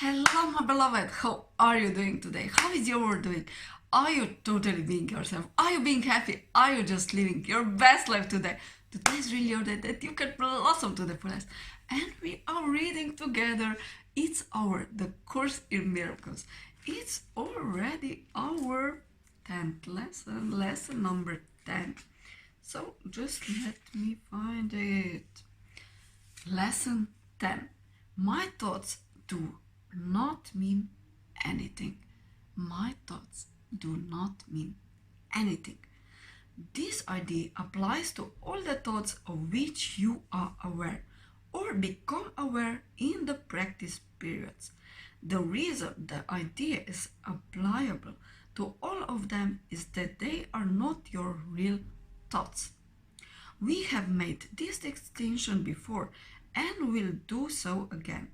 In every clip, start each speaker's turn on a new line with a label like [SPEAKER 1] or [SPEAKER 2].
[SPEAKER 1] Hello, my beloved. How are you doing today? How is your world doing? Are you totally being yourself? Are you being happy? Are you just living your best life today? Today is really your day that you can blossom to the fullest. And we are reading together. It's the Course in Miracles. It's already our 10th lesson number 10. So just let me find it. Lesson 10. My thoughts do not mean anything. My thoughts do not mean anything. This idea applies to all the thoughts of which you are aware or become aware in the practice periods. The reason the idea is applicable to all of them is that they are not your real thoughts. We have made this distinction before and will do so again.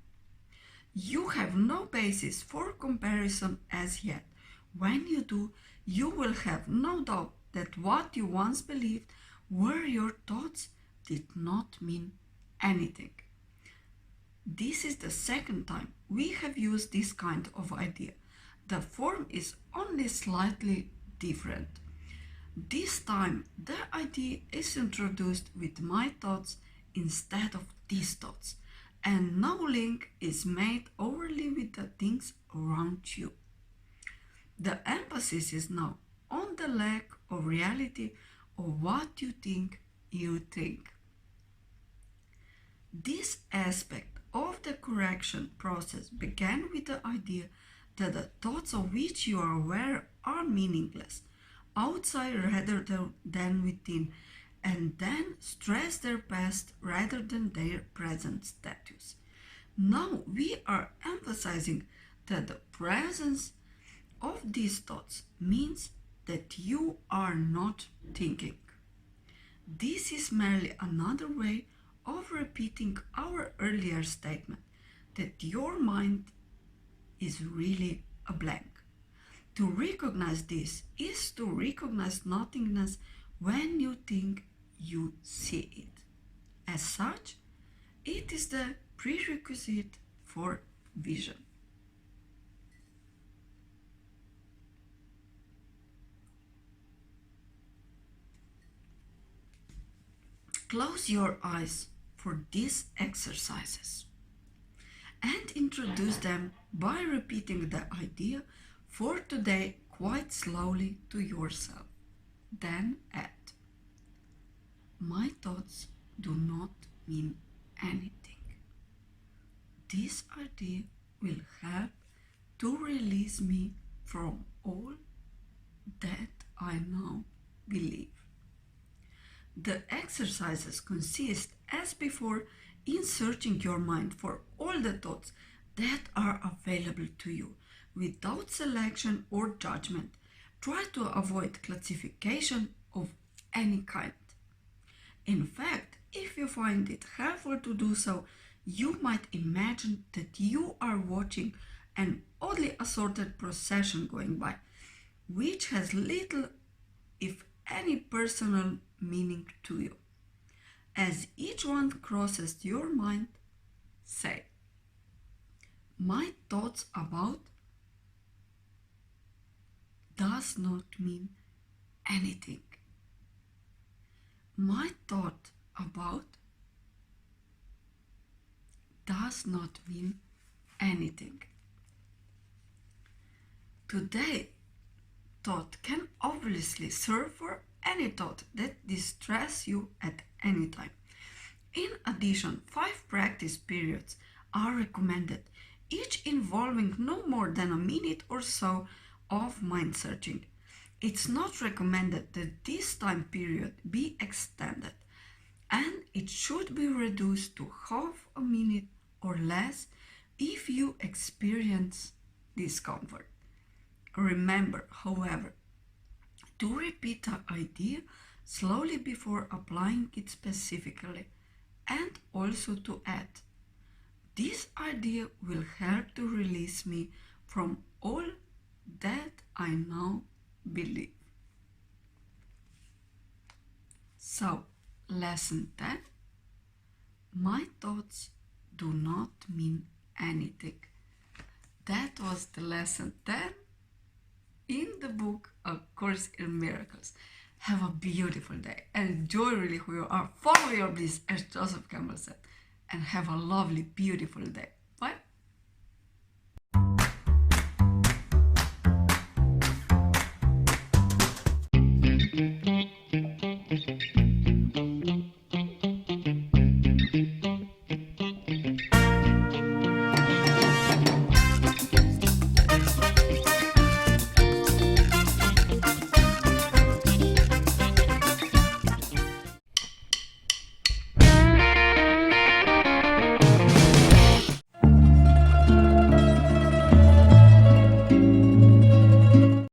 [SPEAKER 1] You have no basis for comparison as yet. When you do, you will have no doubt that what you once believed were your thoughts did not mean anything. This is the second time we have used this kind of idea. The form is only slightly different. This time, the idea is introduced with my thoughts instead of these thoughts, and no link is made overly with the things around you. The emphasis is now on the lack of reality of what you think you think. This aspect of the correction process began with the idea that the thoughts of which you are aware are meaningless, outside rather than within, and then stress their past rather than their present status. Now we are emphasizing that the presence of these thoughts means that you are not thinking. This is merely another way of repeating our earlier statement that your mind is really a blank. To recognize this is to recognize nothingness when you think you see it. As such, it is the prerequisite for vision. Close your eyes for these exercises and introduce them by repeating the idea for today quite slowly to yourself. Then add, my thoughts do not mean anything. This idea will help to release me from all that I now believe. The exercises consist, as before, in searching your mind for all the thoughts that are available to you without selection or judgment. Try to avoid classification of any kind. In fact, if you find it helpful to do so, you might imagine that you are watching an oddly assorted procession going by, which has little, if any, personal meaning to you. As each one crosses your mind, say, my thoughts about does not mean anything. My thought about does not mean anything. Today, thought can obviously serve for any thought that distresses you at any time. In addition, 5 practice periods are recommended, each involving no more than a minute or so of mind searching. It's not recommended that this time period be extended, and it should be reduced to half a minute or less if you experience discomfort. Remember, however, to repeat the idea slowly before applying it specifically, and also to add, this idea will help to release me from all that I now believe. So, lesson 10. My thoughts do not mean anything. that was the lesson then in the book A Course in Miracles. Have a beautiful day. Enjoy really who you are. Follow your bliss, as Joseph Campbell said. And have a lovely, beautiful day.